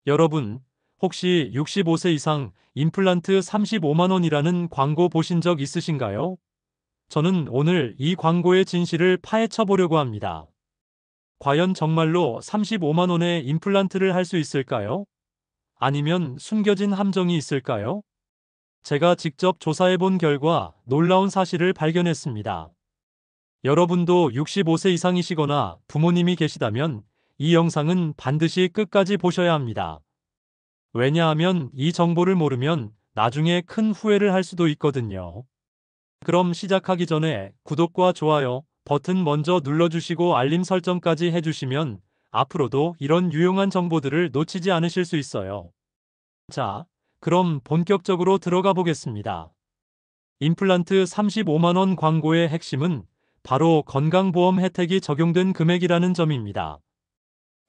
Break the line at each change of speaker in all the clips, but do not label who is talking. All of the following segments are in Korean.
여러분, 혹시 65세 이상 임플란트 35만 원이라는 광고 보신 적 있으신가요? 저는 오늘 이 광고의 진실을 파헤쳐 보려고 합니다. 과연 정말로 35만 원에 임플란트를 할 수 있을까요? 아니면 숨겨진 함정이 있을까요? 제가 직접 조사해 본 결과 놀라운 사실을 발견했습니다. 여러분도 65세 이상이시거나 부모님이 계시다면 이 영상은 반드시 끝까지 보셔야 합니다. 왜냐하면 이 정보를 모르면 나중에 큰 후회를 할 수도 있거든요. 그럼 시작하기 전에 구독과 좋아요 버튼 먼저 눌러주시고 알림 설정까지 해주시면 앞으로도 이런 유용한 정보들을 놓치지 않으실 수 있어요. 자, 그럼 본격적으로 들어가 보겠습니다. 임플란트 35만 원 광고의 핵심은 바로 건강보험 혜택이 적용된 금액이라는 점입니다.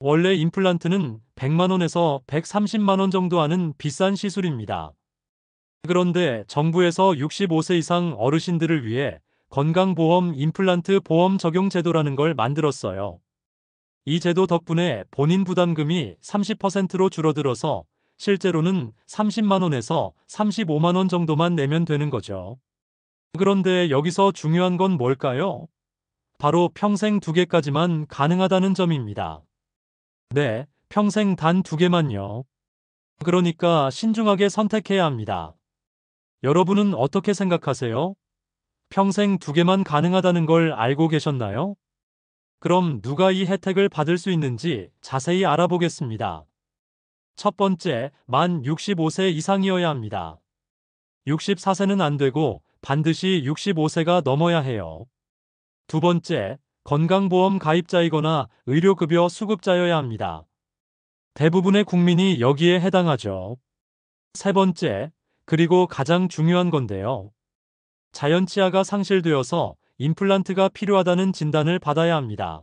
원래 임플란트는 100만 원에서 130만 원 정도 하는 비싼 시술입니다. 그런데 정부에서 65세 이상 어르신들을 위해 건강보험 임플란트 보험 적용 제도라는 걸 만들었어요. 이 제도 덕분에 본인 부담금이 30%로 줄어들어서 실제로는 30만 원에서 35만 원 정도만 내면 되는 거죠. 그런데 여기서 중요한 건 뭘까요? 바로 평생 2개까지만 가능하다는 점입니다. 네, 평생 단 2개만요. 그러니까 신중하게 선택해야 합니다. 여러분은 어떻게 생각하세요? 평생 2개만 가능하다는 걸 알고 계셨나요? 그럼 누가 이 혜택을 받을 수 있는지 자세히 알아보겠습니다. 첫 번째, 만 65세 이상이어야 합니다. 64세는 안 되고 반드시 65세가 넘어야 해요. 두 번째, 건강보험 가입자이거나 의료급여 수급자여야 합니다. 대부분의 국민이 여기에 해당하죠. 세 번째, 그리고 가장 중요한 건데요. 자연치아가 상실되어서 임플란트가 필요하다는 진단을 받아야 합니다.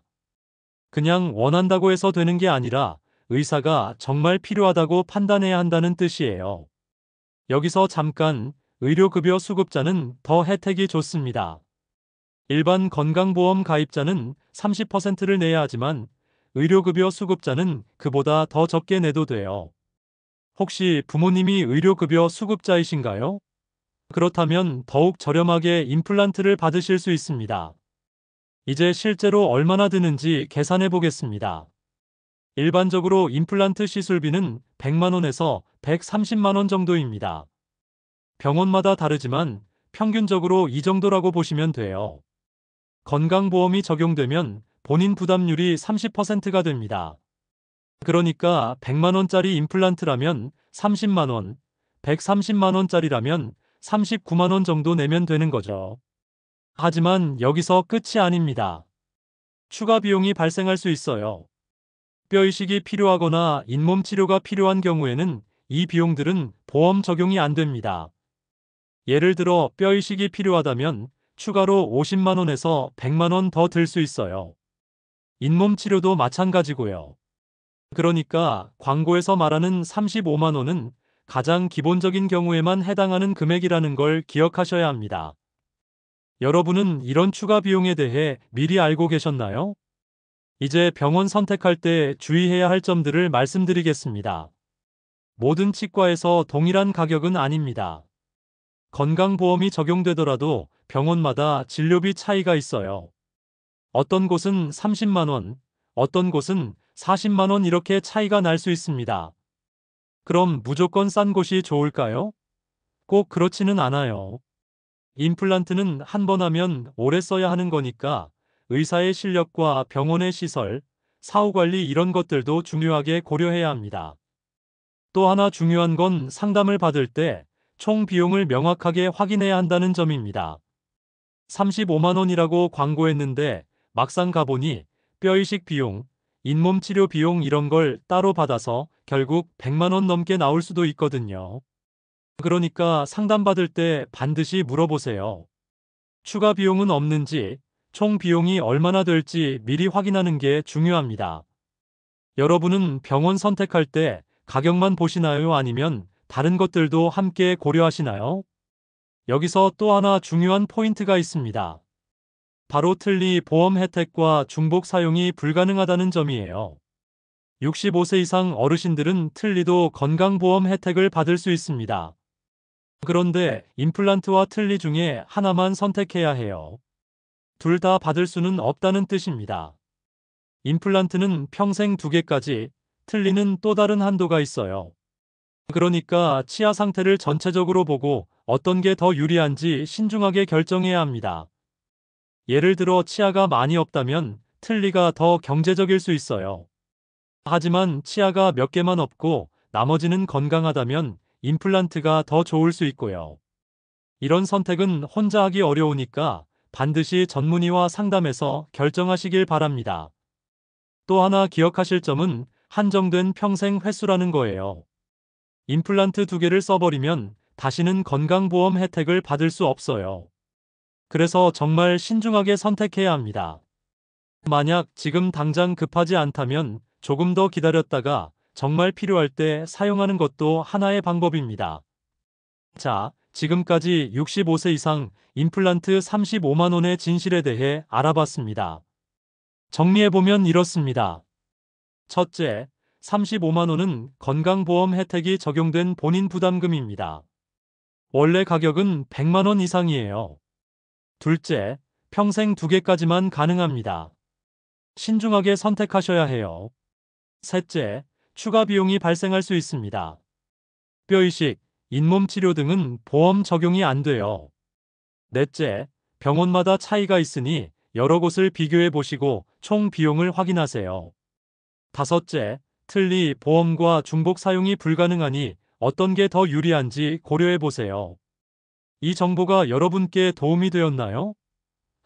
그냥 원한다고 해서 되는 게 아니라 의사가 정말 필요하다고 판단해야 한다는 뜻이에요. 여기서 잠깐, 의료급여 수급자는 더 혜택이 좋습니다. 일반 건강보험 가입자는 30%를 내야 하지만 의료급여 수급자는 그보다 더 적게 내도 돼요. 혹시 부모님이 의료급여 수급자이신가요? 그렇다면 더욱 저렴하게 임플란트를 받으실 수 있습니다. 이제 실제로 얼마나 드는지 계산해 보겠습니다. 일반적으로 임플란트 시술비는 100만 원에서 130만 원 정도입니다. 병원마다 다르지만 평균적으로 이 정도라고 보시면 돼요. 건강보험이 적용되면 본인 부담률이 30%가 됩니다. 그러니까 100만 원짜리 임플란트라면 30만 원, 130만 원짜리라면 39만 원 정도 내면 되는 거죠. 하지만 여기서 끝이 아닙니다. 추가 비용이 발생할 수 있어요. 뼈 이식이 필요하거나 잇몸 치료가 필요한 경우에는 이 비용들은 보험 적용이 안 됩니다. 예를 들어 뼈 이식이 필요하다면 추가로 50만 원에서 100만 원 더 들 수 있어요. 잇몸 치료도 마찬가지고요. 그러니까 광고에서 말하는 35만 원은 가장 기본적인 경우에만 해당하는 금액이라는 걸 기억하셔야 합니다. 여러분은 이런 추가 비용에 대해 미리 알고 계셨나요? 이제 병원 선택할 때 주의해야 할 점들을 말씀드리겠습니다. 모든 치과에서 동일한 가격은 아닙니다. 건강보험이 적용되더라도 병원마다 진료비 차이가 있어요. 어떤 곳은 30만 원, 어떤 곳은 40만 원 이렇게 차이가 날 수 있습니다. 그럼 무조건 싼 곳이 좋을까요? 꼭 그렇지는 않아요. 임플란트는 한 번 하면 오래 써야 하는 거니까 의사의 실력과 병원의 시설, 사후 관리 이런 것들도 중요하게 고려해야 합니다. 또 하나 중요한 건 상담을 받을 때 총 비용을 명확하게 확인해야 한다는 점입니다. 35만 원이라고 광고했는데 막상 가보니 뼈 이식 비용, 잇몸 치료 비용 이런 걸 따로 받아서 결국 100만 원 넘게 나올 수도 있거든요. 그러니까 상담받을 때 반드시 물어보세요. 추가 비용은 없는지, 총 비용이 얼마나 될지 미리 확인하는 게 중요합니다. 여러분은 병원 선택할 때 가격만 보시나요? 아니면 다른 것들도 함께 고려하시나요? 여기서 또 하나 중요한 포인트가 있습니다. 바로 틀니 보험 혜택과 중복 사용이 불가능하다는 점이에요. 65세 이상 어르신들은 틀니도 건강보험 혜택을 받을 수 있습니다. 그런데 임플란트와 틀니 중에 하나만 선택해야 해요. 둘 다 받을 수는 없다는 뜻입니다. 임플란트는 평생 2개까지, 틀니는 또 다른 한도가 있어요. 그러니까 치아 상태를 전체적으로 보고 어떤 게 더 유리한지 신중하게 결정해야 합니다. 예를 들어 치아가 많이 없다면 틀니가 더 경제적일 수 있어요. 하지만 치아가 몇 개만 없고 나머지는 건강하다면 임플란트가 더 좋을 수 있고요. 이런 선택은 혼자 하기 어려우니까 반드시 전문의와 상담해서 결정하시길 바랍니다. 또 하나 기억하실 점은 한정된 평생 횟수라는 거예요. 임플란트 2개를 써버리면 다시는 건강보험 혜택을 받을 수 없어요. 그래서 정말 신중하게 선택해야 합니다. 만약 지금 당장 급하지 않다면 조금 더 기다렸다가 정말 필요할 때 사용하는 것도 하나의 방법입니다. 자, 지금까지 65세 이상 임플란트 35만 원의 진실에 대해 알아봤습니다. 정리해보면 이렇습니다. 첫째, 35만 원은 건강보험 혜택이 적용된 본인 부담금입니다. 원래 가격은 100만 원 이상이에요. 둘째, 평생 2개까지만 가능합니다. 신중하게 선택하셔야 해요. 셋째, 추가 비용이 발생할 수 있습니다. 뼈이식, 잇몸 치료 등은 보험 적용이 안 돼요. 넷째, 병원마다 차이가 있으니 여러 곳을 비교해 보시고 총 비용을 확인하세요. 다섯째, 틀니 보험과 중복 사용이 불가능하니 어떤 게 더 유리한지 고려해 보세요. 이 정보가 여러분께 도움이 되었나요?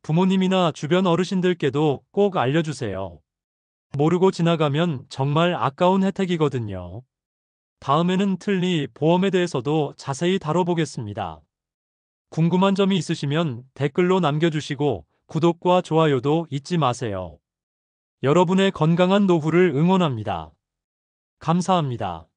부모님이나 주변 어르신들께도 꼭 알려주세요. 모르고 지나가면 정말 아까운 혜택이거든요. 다음에는 틀니 보험에 대해서도 자세히 다뤄보겠습니다. 궁금한 점이 있으시면 댓글로 남겨주시고 구독과 좋아요도 잊지 마세요. 여러분의 건강한 노후를 응원합니다. 감사합니다.